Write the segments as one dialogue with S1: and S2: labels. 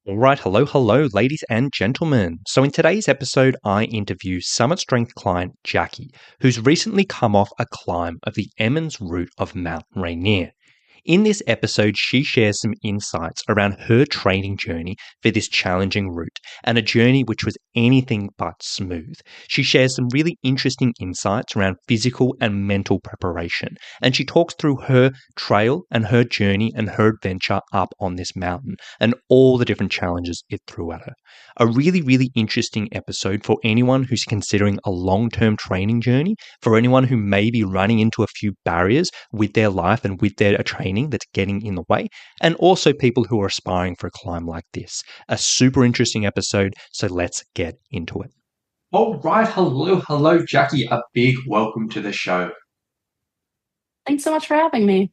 S1: All right, hello, ladies and gentlemen. So in today's episode, I interview Summit Strength client Jackie, who's recently come off a climb of the Emmons Route of Mount Rainier. In this episode, she shares some insights around her training journey for this challenging route and a journey which was anything but smooth. She shares some really interesting insights around physical and mental preparation, and she talks through her trail and her journey and her adventure up on this mountain and all the different challenges it threw at her. A really, really interesting episode for anyone who's considering a long-term training journey, for anyone who may be running into a few barriers with their life and with their training that's getting in the way, and also people who are aspiring for a climb like this. A super interesting episode, so let's get into it. All right, hello, Jackie. A big welcome to the show.
S2: Thanks so much for having me.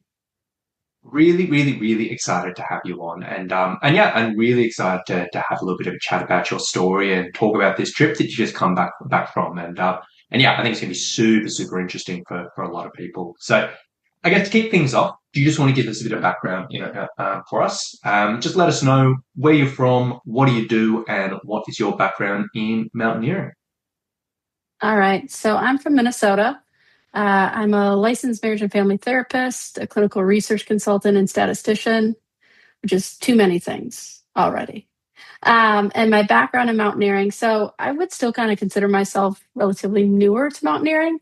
S1: Really excited to have you on, and yeah, I'm really excited to have a little bit of a chat about your story and talk about this trip that you just come back from, and yeah, I think it's going to be super interesting for a lot of people. So I guess to kick things off, do you just want to give us a bit of background, for us? Just let us know where you're from, what do you do, and what is your background in mountaineering?
S2: All right. So I'm from Minnesota. I'm a licensed marriage and family therapist, a clinical research consultant, and statistician, which is too many things already. And my background in mountaineering. So I would still kind of consider myself relatively newer to mountaineering.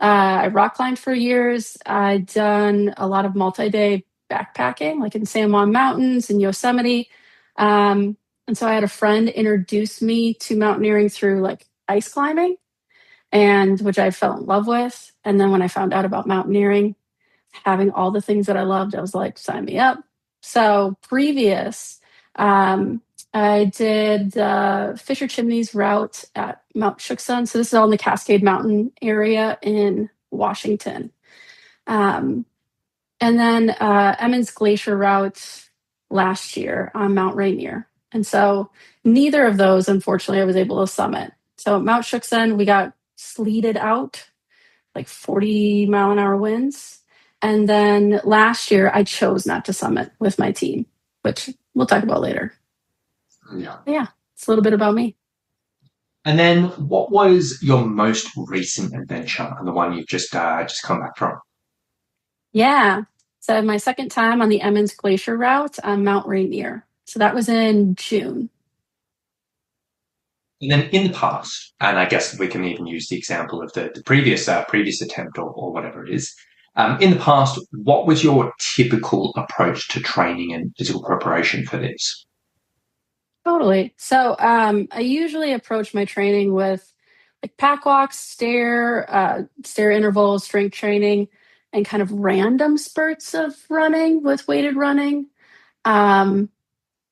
S2: I rock climbed for years. I'd done a lot of multi-day backpacking, like in San Juan Mountains and Yosemite. And so I had a friend introduce me to mountaineering through like ice climbing, and which I fell in love with. And then when I found out about mountaineering, having all the things that I loved, I was like, sign me up. So previous, I did the Fisher Chimneys route at Mount Chooksun. So this is all in the Cascade Mountain area in Washington. Um, and then Emmons Glacier Route last year on Mount Rainier. And so neither of those, unfortunately, I was able to summit. So at Mount Chooksun, we got sleeted out, like 40-mile-an-hour winds. And then last year, I chose not to summit with my team, which we'll talk about later.
S1: Yeah.
S2: Yeah, it's a little bit about me.
S1: And then, what was your most recent adventure, and the one you've just come back from?
S2: Yeah. So my second time on the Emmons Glacier Route on Mount Rainier. So that was in June.
S1: And then in the past, and I guess we can even use the example of the previous attempt or whatever it is. In the past, what was your typical approach to training and physical preparation for this?
S2: Totally. So I usually approach my training with like pack walks, stair intervals, strength training, and kind of random spurts of running with weighted running. Um,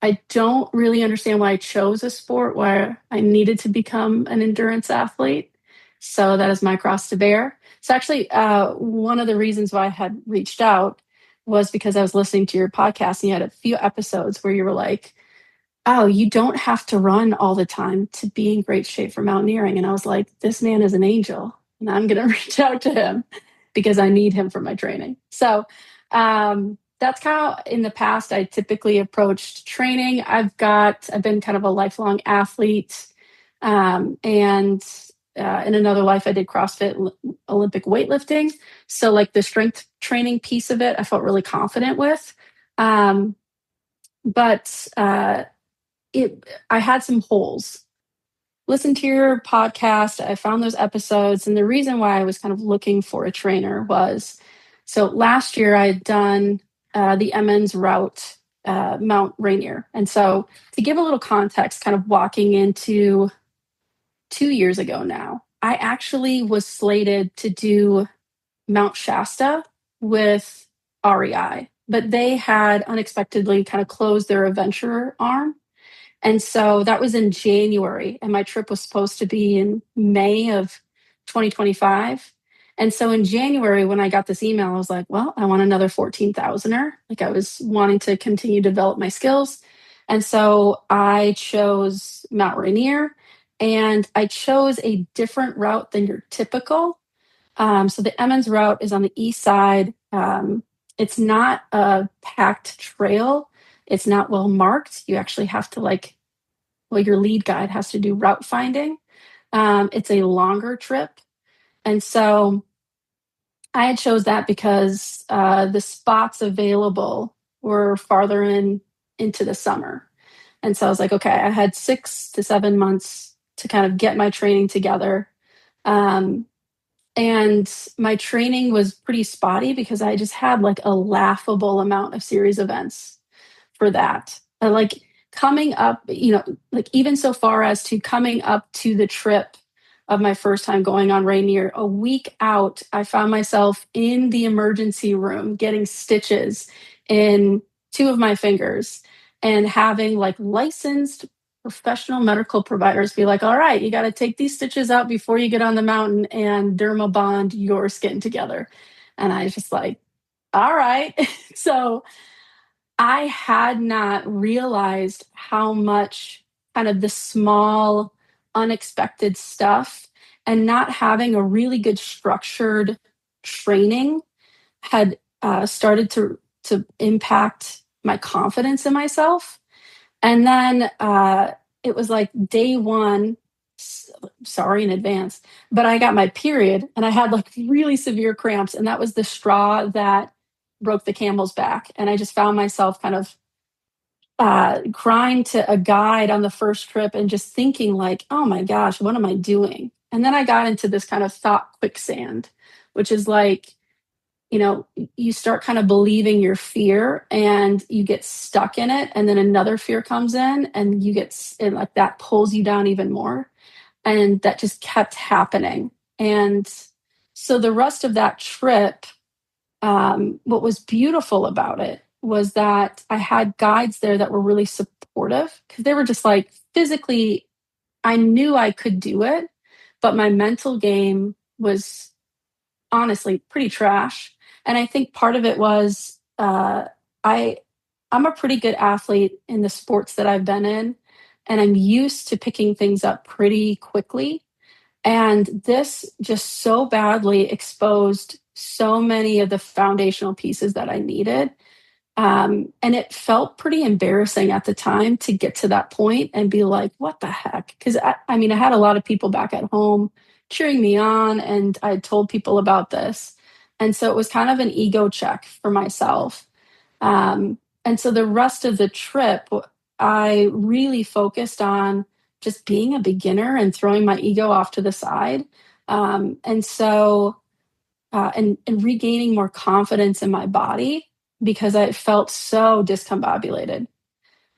S2: I don't really understand why I chose a sport where I needed to become an endurance athlete. So that is my cross to bear. So actually, one of the reasons why I had reached out was because I was listening to your podcast and you had a few episodes where you were like, oh, you don't have to run all the time to be in great shape for mountaineering. And I was like, this man is an angel, and I'm going to reach out to him because I need him for my training. So that's kind of in the past, I typically approached training. I've been kind of a lifelong athlete. And in another life, I did CrossFit Olympic weightlifting. So like the strength training piece of it, I felt really confident with. But I had some holes. Listened to your podcast. I found those episodes. And the reason why I was kind of looking for a trainer was, so last year I had done the Emmons route, Mount Rainier. And so to give a little context, kind of walking into 2 years ago now, I actually was slated to do Mount Shasta with REI, but they had unexpectedly kind of closed their adventure arm. And so that was in January, and my trip was supposed to be in May of 2025. And so in January, when I got this email, I was like, well, I want another 14,000er. Like I was wanting to continue to develop my skills. And so I chose Mount Rainier, and I chose a different route than your typical. So the Emmons route is on the east side. It's not a packed trail. It's not well marked. You actually have to your lead guide has to do route finding. It's a longer trip. And so I had chose that because the spots available were farther into the summer. And so I was like, okay, I had 6 to 7 months to kind of get my training together. Um, and my training was pretty spotty because I just had like a laughable amount of series events for that. Like coming up, like even so far as to coming up to the trip of my first time going on Rainier, a week out, I found myself in the emergency room getting stitches in two of my fingers and having like licensed professional medical providers be like, all right, you got to take these stitches out before you get on the mountain and derma bond your skin together. And I was just like, all right. So I had not realized how much kind of the small, unexpected stuff and not having a really good structured training had started to impact my confidence in myself. And then it was like day one, sorry in advance, but I got my period and I had like really severe cramps. And that was the straw that broke the camel's back. And I just found myself kind of crying to a guide on the first trip and just thinking like, oh my gosh, what am I doing? And then I got into this kind of thought quicksand, which is like, you start kind of believing your fear and you get stuck in it. And then another fear comes in and and like that pulls you down even more. And that just kept happening. And so the rest of that trip, what was beautiful about it was that I had guides there that were really supportive because they were just like physically, I knew I could do it, but my mental game was honestly pretty trash. And I think part of it was I I'm a pretty good athlete in the sports that I've been in, and I'm used to picking things up pretty quickly. And this just so badly exposed so many of the foundational pieces that I needed. And it felt pretty embarrassing at the time to get to that point and be like, what the heck? Because I mean, I had a lot of people back at home cheering me on, and I told people about this. And so it was kind of an ego check for myself. And so the rest of the trip, I really focused on just being a beginner and throwing my ego off to the side. And so, and regaining more confidence in my body because I felt so discombobulated.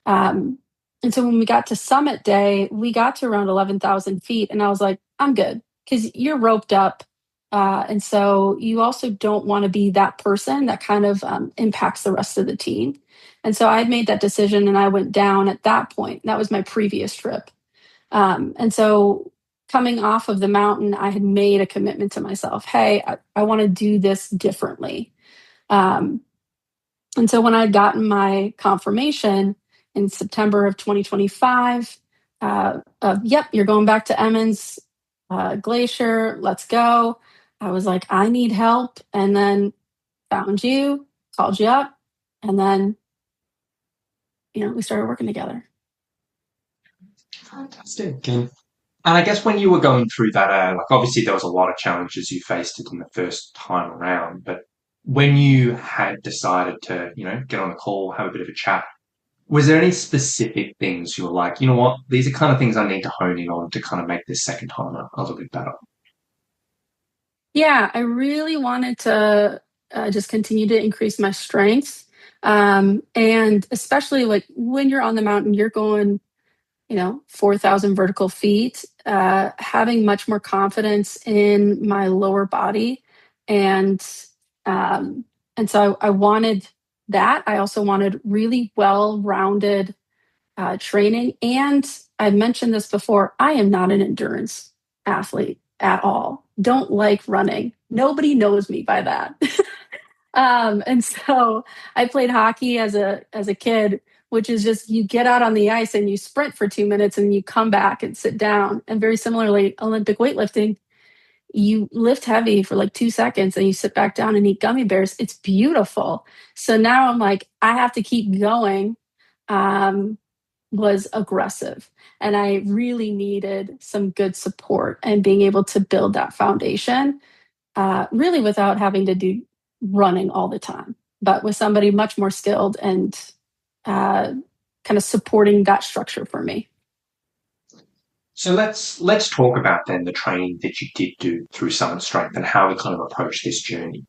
S2: Um, and so when we got to summit day, we got to around 11,000 feet, and I was like, I'm good because you're roped up. And so you also don't want to be that person that kind of impacts the rest of the team. And so I had made that decision and I went down at that point. That was my previous trip. And so coming off of the mountain, I had made a commitment to myself. Hey, I want to do this differently. Um, and so when I had gotten my confirmation in September of 2025, yep, you're going back to Emmons Glacier, let's go. I was like, I need help. And then found you, called you up, and then, we started working together.
S1: Fantastic. And I guess when you were going through that, like obviously there was a lot of challenges you faced it in the first time around, but when you had decided to, get on the call, have a bit of a chat, was there any specific things you were like, you know what, these are kind of things I need to hone in on to kind of make this second time a little bit better?
S2: Yeah, I really wanted to just continue to increase my strength. And especially like when you're on the mountain, you're going 4,000 vertical feet, having much more confidence in my lower body. And, and so I wanted that. I also wanted really well-rounded training. And I've mentioned this before, I am not an endurance athlete at all. Don't like running. Nobody knows me by that. And so I played hockey as a kid, which is just you get out on the ice and you sprint for 2 minutes and you come back and sit down. And very similarly, Olympic weightlifting, you lift heavy for like 2 seconds and you sit back down and eat gummy bears. It's beautiful. So now I'm like, I have to keep going. um, was aggressive. And I really needed some good support and being able to build that foundation, really without having to do running all the time, but with somebody much more skilled and uh, kind of supporting that structure for me.
S1: So let's talk about then the training that you did do through Summit Strength and how we kind of approach this journey.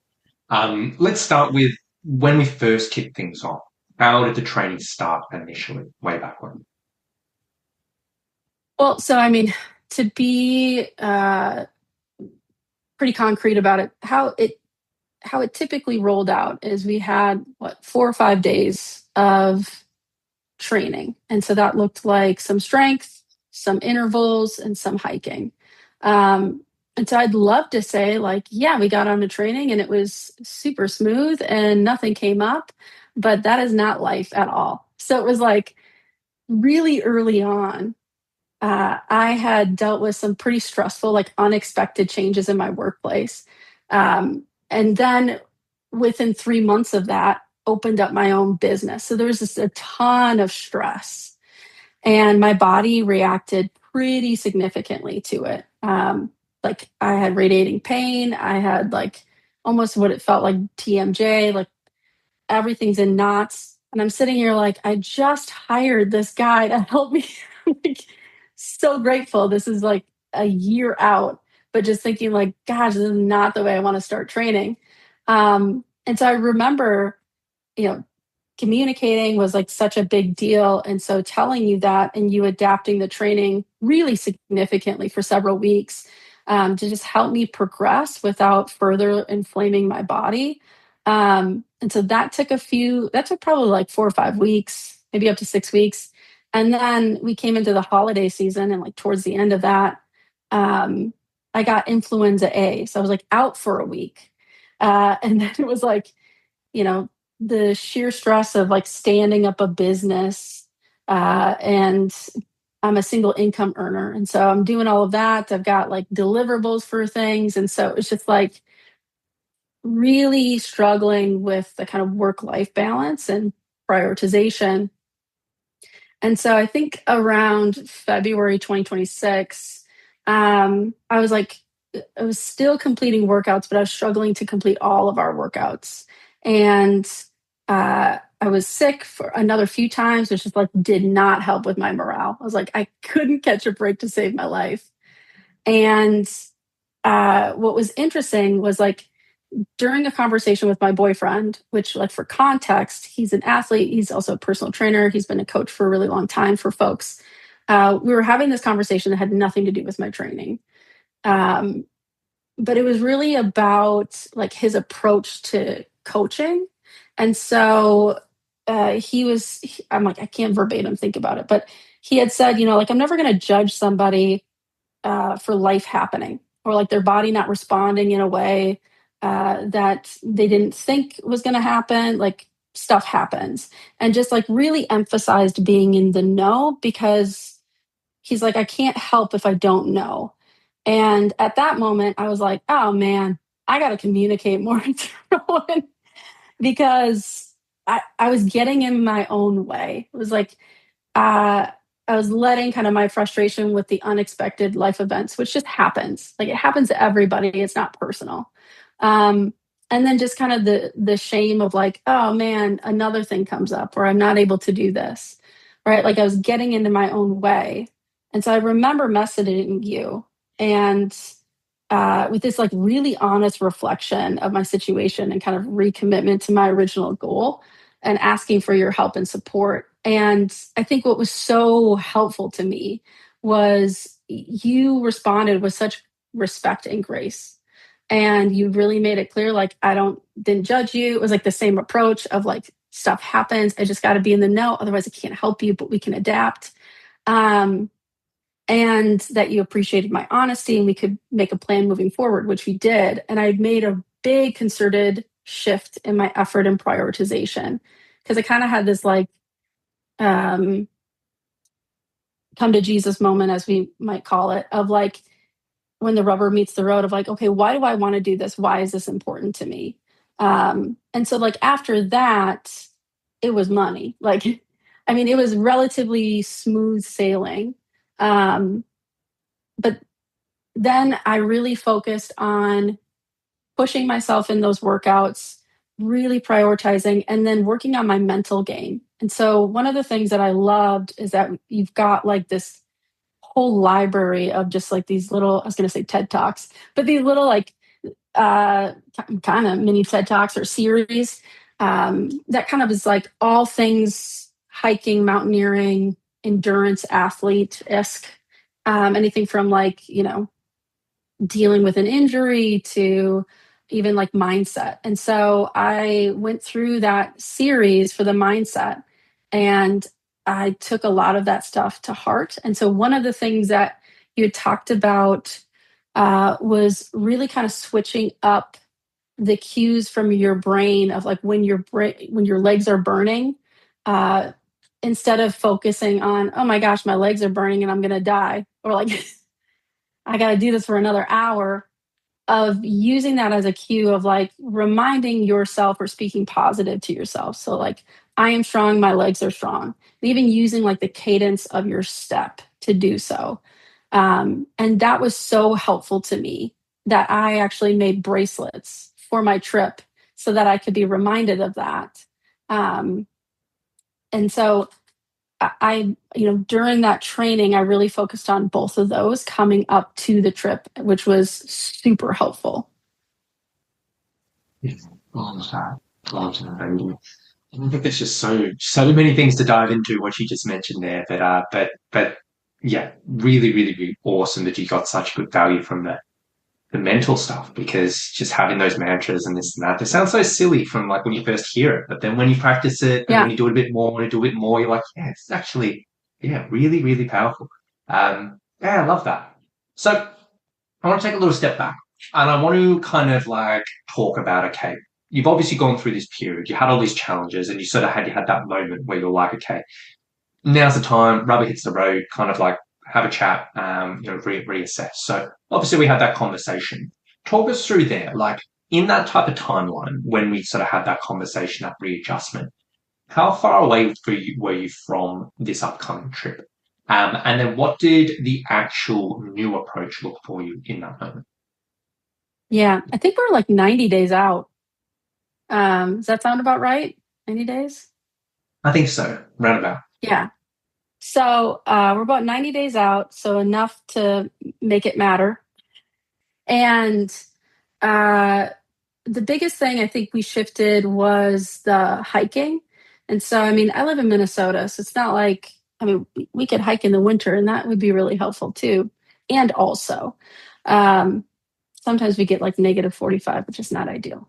S1: Let's start with when we first kicked things off. How did the training start initially, way back when?
S2: Well, so I mean, to be pretty concrete about it, how it typically rolled out is we had 4 or 5 days of training. And so that looked like some strength, some intervals, and some hiking. And so I'd love to say, like, yeah, we got on the training and it was super smooth and nothing came up, but that is not life at all. So it was like really early on, I had dealt with some pretty stressful, like unexpected changes in my workplace. And then within 3 months of that, opened up my own business. So there was just a ton of stress, and my body reacted pretty significantly to it. Like I had radiating pain. I had like almost what it felt like TMJ, like everything's in knots. And I'm sitting here like, I just hired this guy to help me. Like, so grateful. This is like a year out, but just thinking like, gosh, this is not the way I want to start training. And so I remember, you know, communicating was like such a big deal. And so telling you that and you adapting the training really significantly for several weeks, to just help me progress without further inflaming my body. And so that took probably like 4 or 5 weeks, maybe up to 6 weeks. And then we came into the holiday season, and like towards the end of that, um, I got influenza A. So I was like out for a week. And then it was like, you know, the sheer stress of like standing up a business, and I'm a single income earner. And so I'm doing all of that. I've got like deliverables for things. And so it's just like really struggling with the kind of work life balance and prioritization. And so I think around February 2026, I was like, I was still completing workouts, but I was struggling to complete all of our workouts. And I was sick for another few times, which just like did not help with my morale. I was like, I couldn't catch a break to save my life. And what was interesting was like during a conversation with my boyfriend, which, like, for context, he's an athlete, he's also a personal trainer, he's been a coach for a really long time for folks. We were having this conversation that had nothing to do with my training. Um, but it was really about like his approach to coaching. And so I'm like, I can't verbatim think about it, but he had said, like, I'm never going to judge somebody for life happening or like their body not responding in a way that they didn't think was going to happen. Like, stuff happens, and just like really emphasized being in the know, because he's like, I can't help if I don't know. And at that moment, I was like, oh man, I got to communicate more to Rowan, because I was getting in my own way. It was like, uh, I was letting kind of my frustration with the unexpected life events, which just happens. Like, it happens to everybody. It's not personal. Um, and then just kind of the shame of like, oh man, another thing comes up where I'm not able to do this, right? Like, I was getting into my own way. And so I remember messaging you, and with this like really honest reflection of my situation and kind of recommitment to my original goal, and asking for your help and support. And I think what was so helpful to me was you responded with such respect and grace. And you really made it clear, like, didn't judge you. It was like the same approach of like, stuff happens. I just got to be in the know. Otherwise, I can't help you, but we can adapt. Um, and that you appreciated my honesty and we could make a plan moving forward, which we did. And I made a big concerted shift in my effort and prioritization, because I kind of had this like um, come to Jesus moment, as we might call it, of like when the rubber meets the road of like, okay, why do I want to do this? Why is this important to me? And so like after that, it was money. Like, I mean, it was relatively smooth sailing. Um, but then I really focused on pushing myself in those workouts, really prioritizing, and then working on my mental game. And so one of the things that I loved is that you've got like this whole library of just like these little, I was going to say TED Talks, but these little like uh, kind of mini TED Talks or series that kind of is like all things hiking, mountaineering, endurance athlete esque. Anything from like, dealing with an injury to even like mindset. And so I went through that series for the mindset and I took a lot of that stuff to heart. And so one of the things that you had talked about was really kind of switching up the cues from your brain of like when your legs are burning, uh, instead of focusing on, oh my gosh, my legs are burning and I'm going to die, or like I got to do this for another hour, of using that as a cue of like reminding yourself or speaking positive to yourself. So like, I am strong, my legs are strong. And even using like the cadence of your step to do so. And that was so helpful to me that I actually made bracelets for my trip so that I could be reminded of that. Um, and so during that training, I really focused on both of those coming up to the trip, which was super helpful.
S1: Yeah, love that. Love that. I think there's just so many things to dive into what you just mentioned there, but yeah, really, really, really awesome that you got such good value from the mental stuff, because just having those mantras and this and that, they sound so silly from like when you first hear it, but then when you practice it and when
S2: Yeah.
S1: you do it a bit more and you do it more, you're like, yeah, it's actually, yeah, really, really powerful. Yeah, I love that. So I want to take a little step back and I want to kind of like talk about, okay, you've obviously gone through this period, you had all these challenges and you had that moment where you're like, okay, now's the time, rubber hits the road, kind of like have a chat, reassess. So obviously we had that conversation. Talk us through there, like in that type of timeline when we sort of had that conversation, that readjustment. How far away were you from this upcoming trip? And then what did the actual new approach look for you in that moment?
S2: Yeah. I think we're like 90 days out. Does that sound about right? 90 days?
S1: I think so, roundabout.
S2: Yeah. So we're about 90 days out, so enough to make it matter. And uh, the biggest thing I think we shifted was the hiking. And so, I mean, I live in Minnesota, so it's not like, I mean, we could hike in the winter and that would be really helpful too. And also, um, sometimes we get like negative 45, which is not ideal.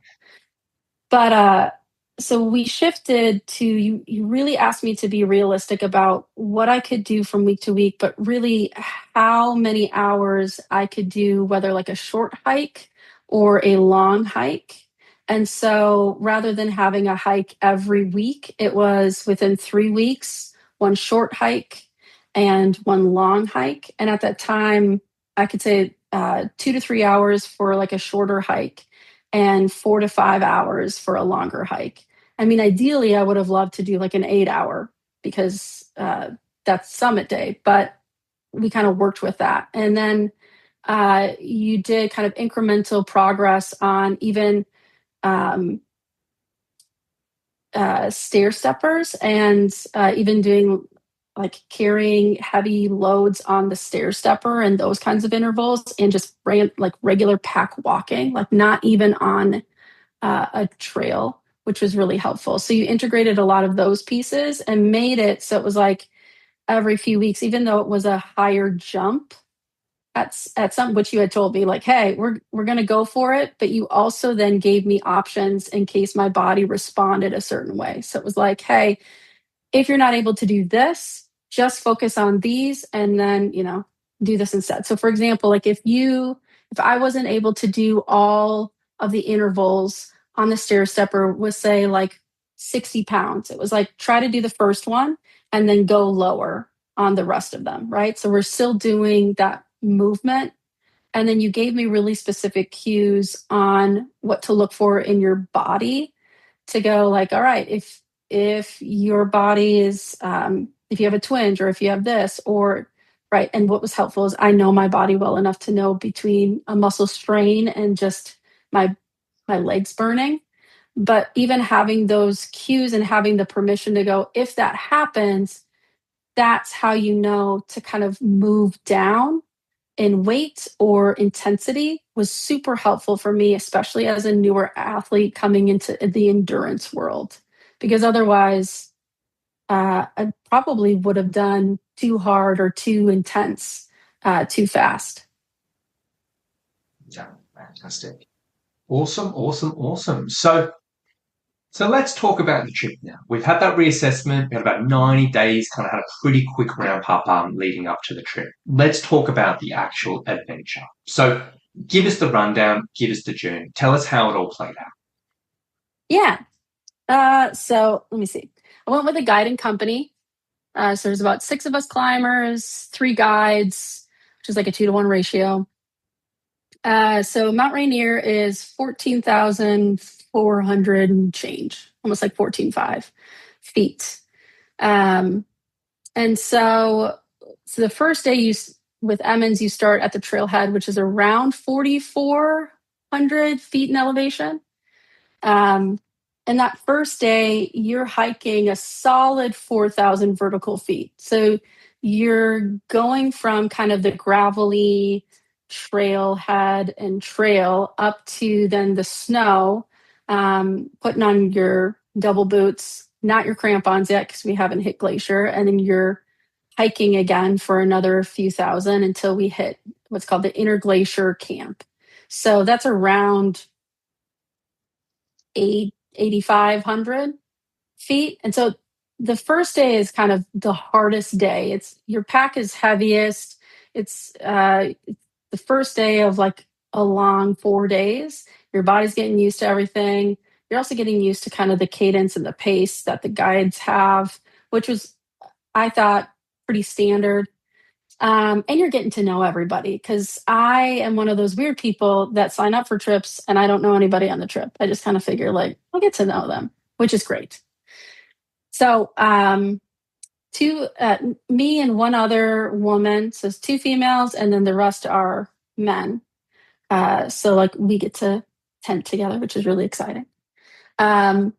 S2: But so we shifted to you really asked me to be realistic about what I could do from week to week, but really how many hours I could do, whether like a short hike or a long hike. And so rather than having a hike every week, it was within 3 weeks, one short hike and one long hike. And at that time, I could say 2 to 3 hours for like a shorter hike and 4 to 5 hours for a longer hike. I mean, ideally, I would have loved to do like an 8 hour because that's summit day, but we kind of worked with that. And then you did kind of incremental progress on even um, stair steppers and even doing like carrying heavy loads on the stair stepper and those kinds of intervals and just like regular pack walking, like not even on a trail, which was really helpful. So you integrated a lot of those pieces and made it so it was like every few weeks, even though it was a higher jump at some, which you had told me like, hey, we're going to go for it, but you also then gave me options in case my body responded a certain way. So it was like, hey, if you're not able to do this, just focus on these and then, do this instead. So for example, like if I wasn't able to do all of the intervals on the stair stepper with say like 60 pounds, it was like try to do the first one and then go lower on the rest of them, right? So we're still doing that movement. And then you gave me really specific cues on what to look for in your body to go like, all right, if your body is, if you have a twinge or if you have this, or right. And what was helpful is I know my body well enough to know between a muscle strain and just my legs burning. But even having those cues and having the permission to go, if that happens, that's how you know to kind of move down in weight or intensity was super helpful for me, especially as a newer athlete coming into the endurance world. Because otherwise, I probably would have done too hard or too intense, too fast.
S1: Yeah, fantastic. Awesome, awesome, awesome. So let's talk about the trip now. We've had that reassessment. We had about 90 days, kind of had a pretty quick ramp up leading up to the trip. Let's talk about the actual adventure. So give us the rundown, give us the journey. Tell us how it all played out.
S2: Yeah. So let me see. I went with a guiding company. So there's about 6 of us climbers, 3 guides, which is like a 2-to-1 ratio. So Mount Rainier is 14,400 and change, almost like 14,500 feet. And so the first day with Emmons, you start at the trailhead, which is around 4,400 feet in elevation. And that first day, you're hiking a solid 4,000 vertical feet. So you're going from kind of the gravelly trailhead and trail up to then the snow, putting on your double boots, not your crampons yet because we haven't hit glacier. And then you're hiking again for another few thousand until we hit what's called the interglacier camp. So that's around 8,500 feet. And so the first day is kind of the hardest day. It's your pack is heaviest. It's the first day of like a long 4 days. Your body's getting used to everything. You're also getting used to kind of the cadence and the pace that the guides have, which was, I thought, pretty standard. And you're getting to know everybody because I am one of those weird people that sign up for trips and I don't know anybody on the trip. I just kind of figure like I'll get to know them, which is great. So me and one other woman, so it's 2 females, and then the rest are men. So like we get to tent together, which is really exciting. So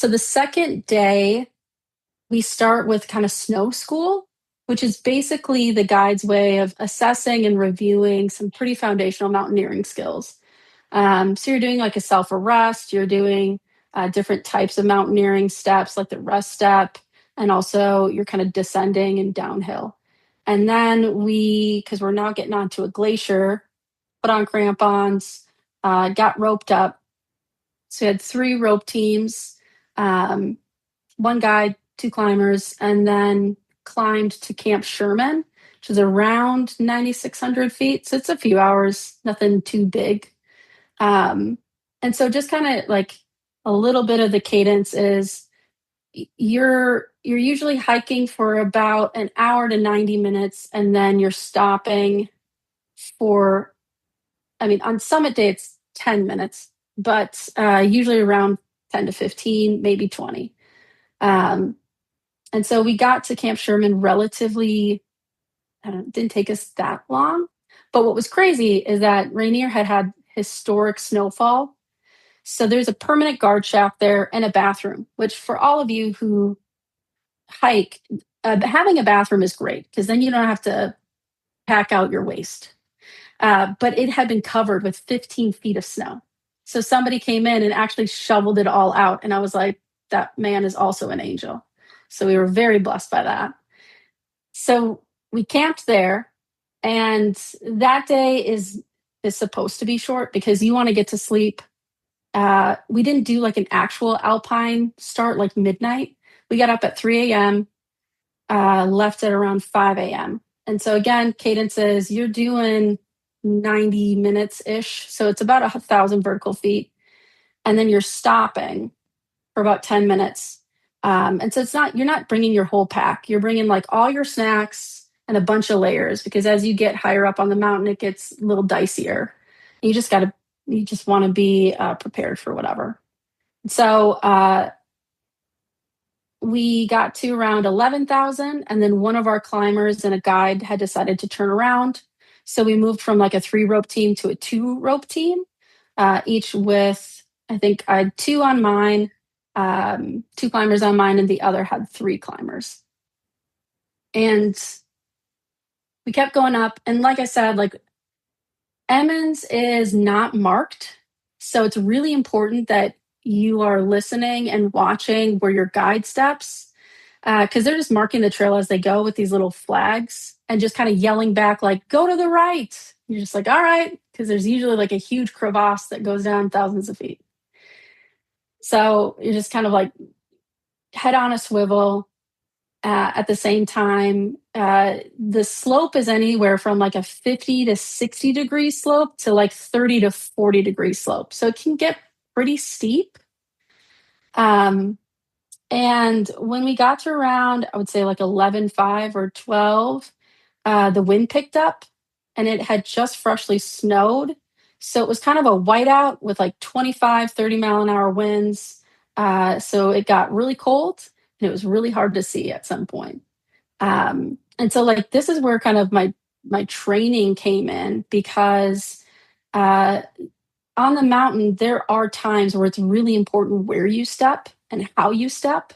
S2: the second day, we start with kind of snow school, which is basically the guide's way of assessing and reviewing some pretty foundational mountaineering skills. So you're doing like a self-arrest, you're doing different types of mountaineering steps, like the rest step, and also you're kind of descending and downhill. And then because we're now getting onto a glacier, put on crampons, got roped up. So we had 3 rope teams, 1 guide, 2 climbers, and then climbed to Camp Sherman, which is around 9,600 feet. So it's a few hours, nothing too big. And so just kind of like a little bit of the cadence is you're usually hiking for about an hour to 90 minutes, and then you're stopping for, I mean, on summit day, it's 10 minutes, but usually around 10 to 15, maybe 20. And so we got to Camp Sherman relatively, didn't take us that long. But what was crazy is that Rainier had historic snowfall. So there's a permanent guard shack there and a bathroom, which for all of you who hike, having a bathroom is great because then you don't have to pack out your waste. But it had been covered with 15 feet of snow. So somebody came in and actually shoveled it all out. And I was like, that man is also an angel. So we were very blessed by that. So we camped there. And that day is supposed to be short because you want to get to sleep. We didn't do like an actual alpine start like midnight. We got up at 3 a.m., left at around 5 a.m. And so again, cadence is you're doing 90 minutes-ish. So it's about 1,000 vertical feet. And then you're stopping for about 10 minutes. And so you're not bringing your whole pack. You're bringing like all your snacks and a bunch of layers because as you get higher up on the mountain, it gets a little dicier. You just want to be prepared for whatever. So we got to around 11,000, and then one of our climbers and a guide had decided to turn around. So we moved from like a 3-rope team to a 2-rope team, each with, I think I had 2 on mine, 2 climbers on mine, and the other had 3 climbers. And we kept going up. And like I said, like Emmons is not marked. So it's really important that you are listening and watching where your guide steps, because they're just marking the trail as they go with these little flags and just kind of yelling back, like, go to the right. You're just like, all right, because there's usually like a huge crevasse that goes down thousands of feet. So you're just kind of like head on a swivel. At the same time, the slope is anywhere from like a 50 to 60 degree slope to like 30 to 40 degree slope. So it can get pretty steep. And when we got to around, I would say like 11:05 or 12, the wind picked up and it had just freshly snowed. So it was kind of a whiteout with like 25, 30-mile-an-hour winds. So it got really cold and it was really hard to see at some point. And so like this is where kind of my training came in, because uh, on the mountain, there are times where it's really important where you step and how you step.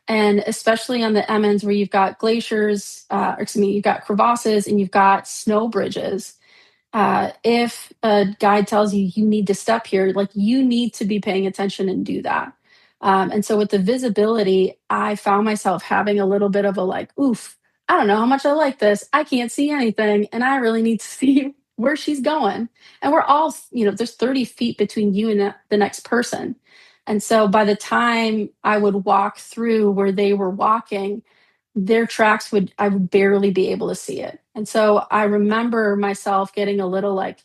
S2: And especially on the Emmons, where you've got glaciers, you've got crevasses and you've got snow bridges. If a guide tells you you need to step here, like you need to be paying attention and do that. And so with the visibility, I found myself having a little bit of a like, oof, I don't know how much I like this. I can't see anything. And I really need to see where she's going. And we're all, there's 30 feet between you and the next person. And so by the time I would walk through where they were walking, their tracks I would barely be able to see it. And so I remember myself getting a little like,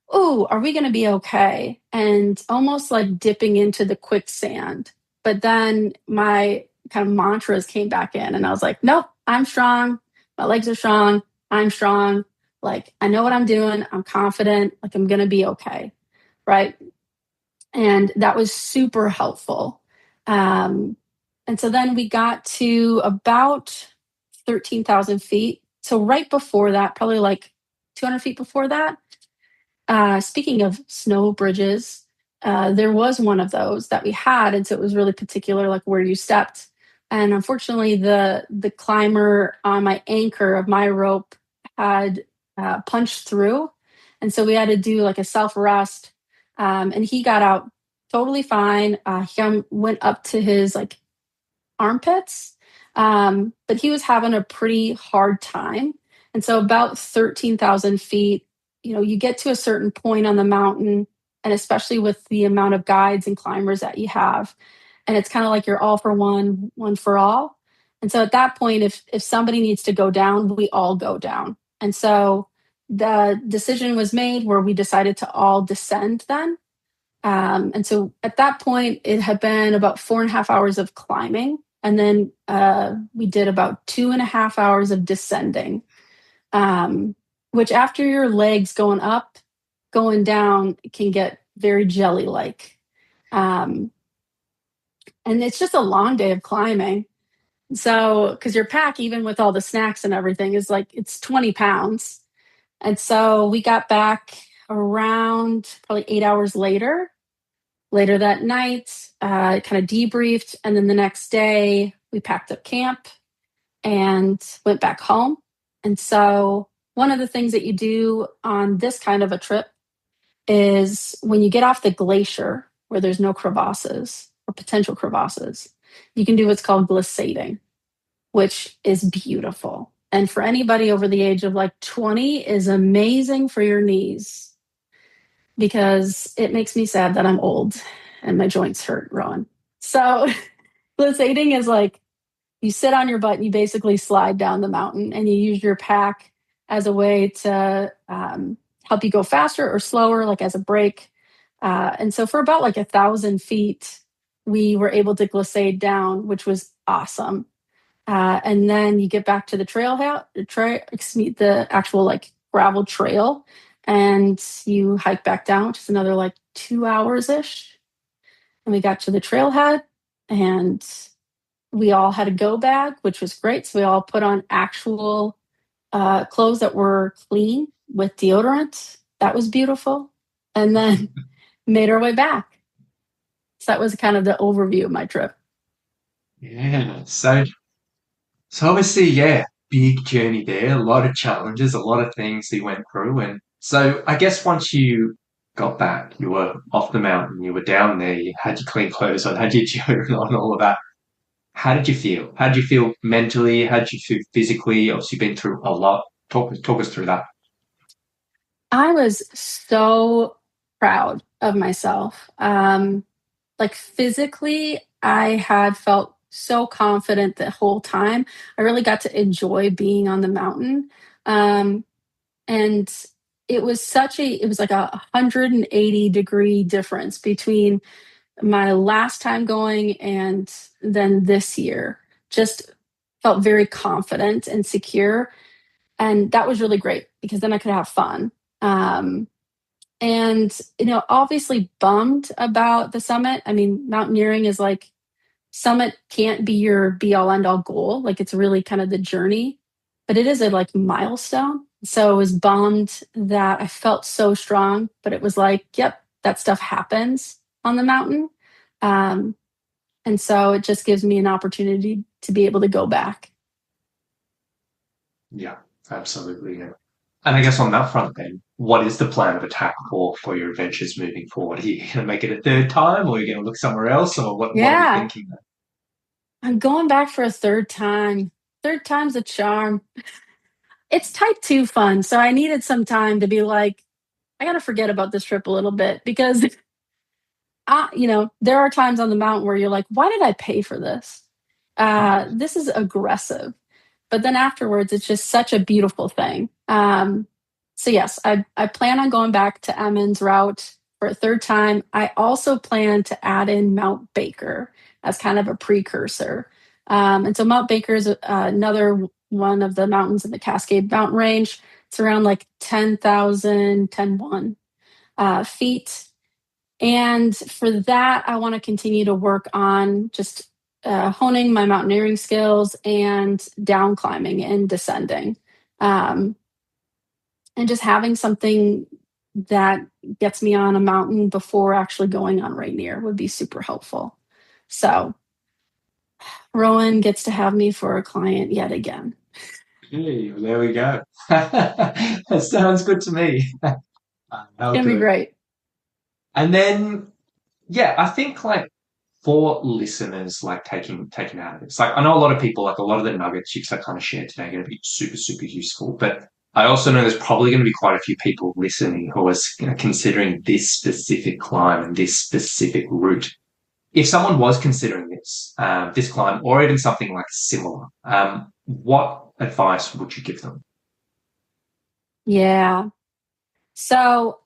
S2: oh, are we going to be okay? And almost like dipping into the quicksand. But then my kind of mantras came back in and I was like, nope, I'm strong. My legs are strong. I'm strong. Like, I know what I'm doing. I'm confident. Like, I'm going to be okay. Right. And that was super helpful. And so then we got to about 13,000 feet. So right before that, probably like 200 feet before that, speaking of snow bridges, there was one of those that we had. And so it was really particular, like where you stepped. And unfortunately, the climber on my anchor of my rope had punched through. And so we had to do like a self arrest. And he got out totally fine. He went up to his like armpits, but he was having a pretty hard time. And so about 13,000 feet, you get to a certain point on the mountain, and especially with the amount of guides and climbers that you have, and it's kind of like you're all for one, one for all. And so at that point, if somebody needs to go down, we all go down. And so the decision was made where we decided to all descend then. And so at that point, it had been about 4.5 hours of climbing. And then we did about 2.5 hours of descending, which after your legs going up, going down can get very jelly-like. And it's just a long day of climbing. So, because your pack, even with all the snacks and everything, is like, it's 20 pounds. And so we got back around probably 8 hours later that night, kind of debriefed. And then the next day, we packed up camp and went back home. And so, one of the things that you do on this kind of a trip is when you get off the glacier where there's no crevasses or potential crevasses, you can do what's called glissading, which is beautiful. And for anybody over the age of like 20 is amazing for your knees, because it makes me sad that I'm old and my joints hurt, Rowan. So glissading is like you sit on your butt and you basically slide down the mountain, and you use your pack as a way to help you go faster or slower, like as a brake. And so for about like 1,000 feet, we were able to glissade down, which was awesome. And then you get back to the the actual like gravel trail, and you hike back down, which is another like 2 hours ish. And we got to the trailhead, and we all had a go bag, which was great. So we all put on actual clothes that were clean with deodorant. That was beautiful. And then made our way back. So that was kind of the overview of my trip.
S3: Yeah. So obviously, yeah, big journey there, a lot of challenges, a lot of things you went through. And so I guess once you got back, you were off the mountain, you were down there, you had your clean clothes on, had your deodorant on, all of that. How did you feel? How did you feel mentally? How did you feel physically? Obviously, been through a lot. Talk us through that.
S2: I was so proud of myself. Like physically, I had felt so confident the whole time. I really got to enjoy being on the mountain. Um, and it was like a 180-degree difference between my last time going and then this year. Just felt very confident and secure. And that was really great because then I could have fun. Um, and, obviously bummed about the summit. I mean, mountaineering is like, summit can't be your be all end all goal. Like, it's really kind of the journey, but it is a like milestone. So I was bummed that I felt so strong, but it was like, yep, that stuff happens on the mountain. Um, and so it just gives me an opportunity to be able to go back.
S3: Yeah, absolutely. Yeah. And I guess on that front, then, what is the plan of attack for your adventures moving forward? Are you going to make it a third time, or are you going to look somewhere else, or what are we
S2: Yeah,
S3: thinking?
S2: I'm going back for a third time. Third time's a charm. It's type 2 fun. So I needed some time to be like, I got to forget about this trip a little bit because, there are times on the mountain where you're like, why did I pay for this? This is aggressive. But then afterwards, it's just such a beautiful thing. So yes, I plan on going back to Emmons route for a third time. I also plan to add in Mount Baker as kind of a precursor. And so Mount Baker is another one of the mountains in the Cascade Mountain Range. It's around like 10,000, 10,1 feet. And for that, I want to continue to work on just honing my mountaineering skills and down climbing and descending. Um, and just having something that gets me on a mountain before actually going on Rainier would be super helpful. So Rowan gets to have me for a client yet again.
S3: Hey, well, there we go. That sounds good to me.
S2: It's
S3: How
S2: going to be
S3: good.
S2: great.
S3: And then, yeah, I think like for listeners, like taking out of this, like I know a lot of people, like a lot of the nuggets you kind of shared today are going to be super super useful, but I also know there's probably going to be quite a few people listening who are considering this specific climb and this specific route. If someone was considering this climb, or even something like similar, what advice would you give them?
S2: Yeah. So,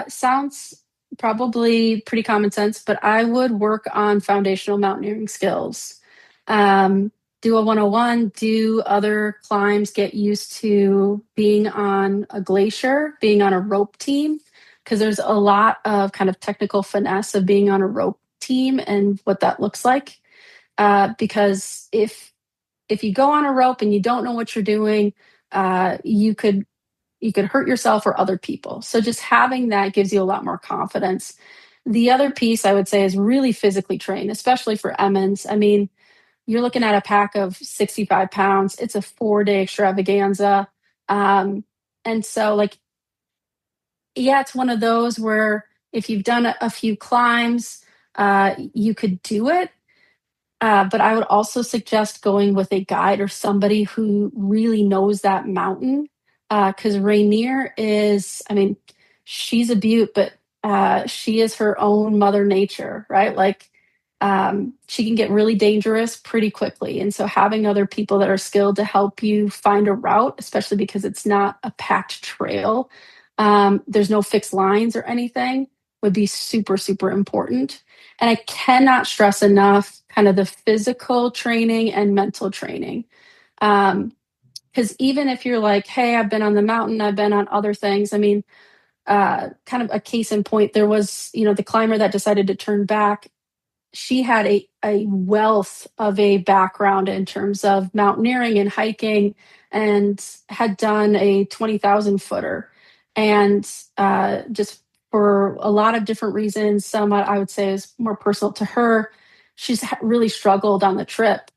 S2: sounds probably pretty common sense, but I would work on foundational mountaineering skills. Do a 101, do other climbs, get used to being on a glacier, being on a rope team, because there's a lot of kind of technical finesse of being on a rope team and what that looks like. Because if you go on a rope and you don't know what you're doing, you could hurt yourself or other people. So just having that gives you a lot more confidence. The other piece I would say is really physically trained, especially for Emmons. I mean, you're looking at a pack of 65 pounds. It's a 4-day extravaganza. And so, like, yeah, it's one of those where if you've done a few climbs, you could do it. But I would also suggest going with a guide or somebody who really knows that mountain. Because Rainier is, I mean, she's a beaut, but she is her own mother nature, right? Like, she can get really dangerous pretty quickly. And so having other people that are skilled to help you find a route, especially because it's not a packed trail, there's no fixed lines or anything, would be super, super important. And I cannot stress enough kind of the physical training and mental training. Because even if you're like, hey, I've been on the mountain, I've been on other things. I mean, kind of a case in point, there was, the climber that decided to turn back. she had a wealth of a background in terms of mountaineering and hiking, and had done a 20,000 footer. And just for a lot of different reasons, some I would say is more personal to her, she's really struggled on the trip.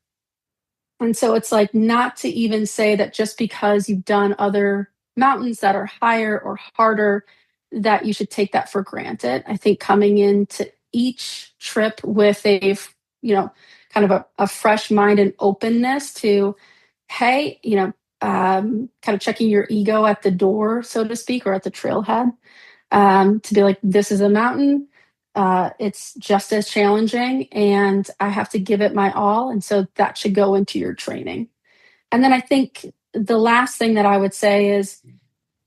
S2: And so it's like, not to even say that just because you've done other mountains that are higher or harder, that you should take that for granted. I think coming into each trip with kind of a fresh mind and openness to, hey, kind of checking your ego at the door, so to speak, or at the trailhead, to be like, this is a mountain. It's just as challenging, and I have to give it my all. And so that should go into your training. And then I think the last thing that I would say is,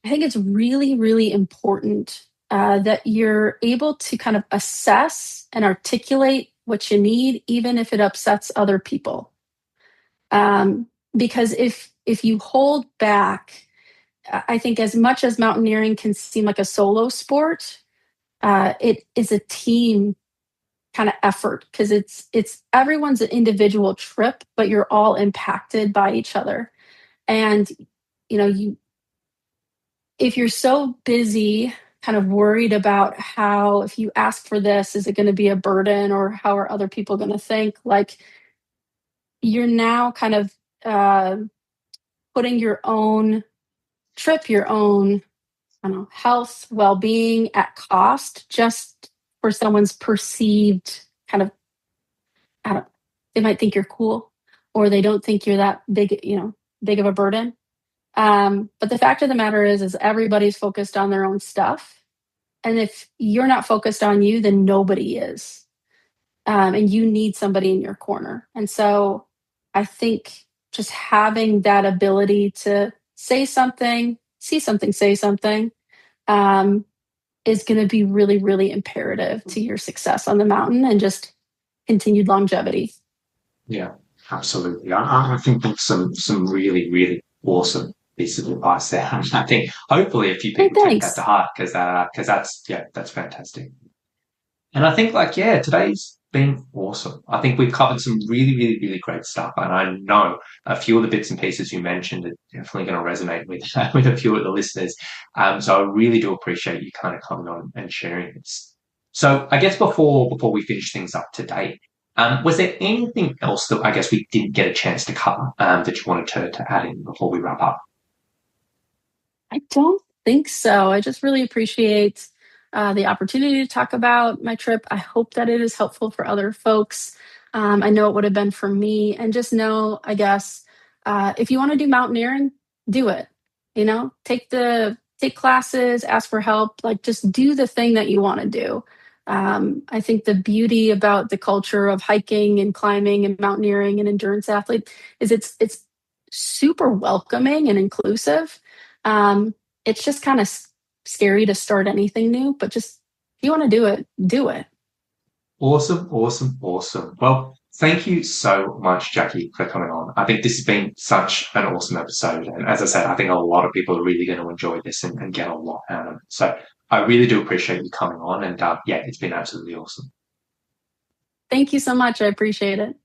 S2: I think it's really, really important that you're able to kind of assess and articulate what you need, even if it upsets other people. Because if you hold back, I think as much as mountaineering can seem like a solo sport, it is a team kind of effort, because it's everyone's an individual trip, but you're all impacted by each other. And you if you're so busy kind of worried about how, if you ask for this, is it going to be a burden, or how are other people going to think, like, you're now kind of putting your own trip, your own, I don't know, health, well-being at cost, just for someone's perceived kind of, I don't, they might think you're cool, or they don't think you're that big of a burden. But the fact of the matter is everybody's focused on their own stuff. And if you're not focused on you, then nobody is. And you need somebody in your corner. And so I think just having that ability to say something, see something, say something, is going to be really, really imperative to your success on the mountain and just continued longevity.
S3: Yeah, absolutely. I think that's some really, really awesome piece of advice there. I think hopefully a few people take that to heart, because that's fantastic. And I think, like, yeah, today's been awesome. I think we've covered some really, really, really great stuff. And I know a few of the bits and pieces you mentioned are definitely going to resonate with with a few of the listeners. So I really do appreciate you kind of coming on and sharing this. So I guess before we finish things up today, was there anything else that I guess we didn't get a chance to cover that you wanted to add in before we wrap up?
S2: I don't think so. I just really appreciate the opportunity to talk about my trip. I hope that it is helpful for other folks. I know it would have been for me. And just know, I guess, if you want to do mountaineering, do it. Take classes, ask for help, like, just do the thing that you want to do. I think the beauty about the culture of hiking and climbing and mountaineering and endurance athlete is it's super welcoming and inclusive. It's just kind of scary to start anything new, but just, if you want to do it, do it.
S3: Awesome, awesome, awesome. Well, thank you so much, Jackie, for coming on. I think this has been such an awesome episode. And as I said, I think a lot of people are really going to enjoy this and get a lot out of it. So I really do appreciate you coming on. And it's been absolutely awesome.
S2: Thank you so much. I appreciate it.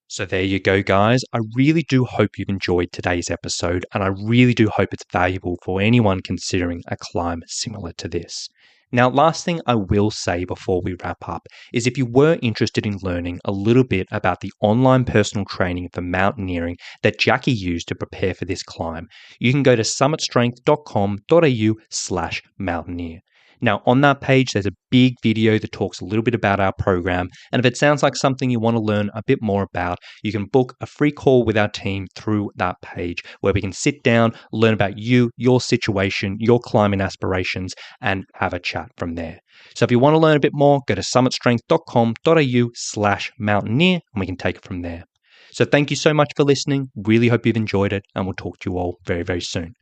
S1: So there you go, guys. I really do hope you've enjoyed today's episode, and I really do hope it's valuable for anyone considering a climb similar to this. Now, last thing I will say before we wrap up is, if you were interested in learning a little bit about the online personal training for mountaineering that Jackie used to prepare for this climb, you can go to summitstrength.com.au/mountaineer. Now, on that page, there's a big video that talks a little bit about our program. And if it sounds like something you want to learn a bit more about, you can book a free call with our team through that page, where we can sit down, learn about you, your situation, your climbing aspirations, and have a chat from there. So if you want to learn a bit more, go to summitstrength.com.au/mountaineer, and we can take it from there. So thank you so much for listening. Really hope you've enjoyed it, and we'll talk to you all very, very soon.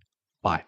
S1: Bye.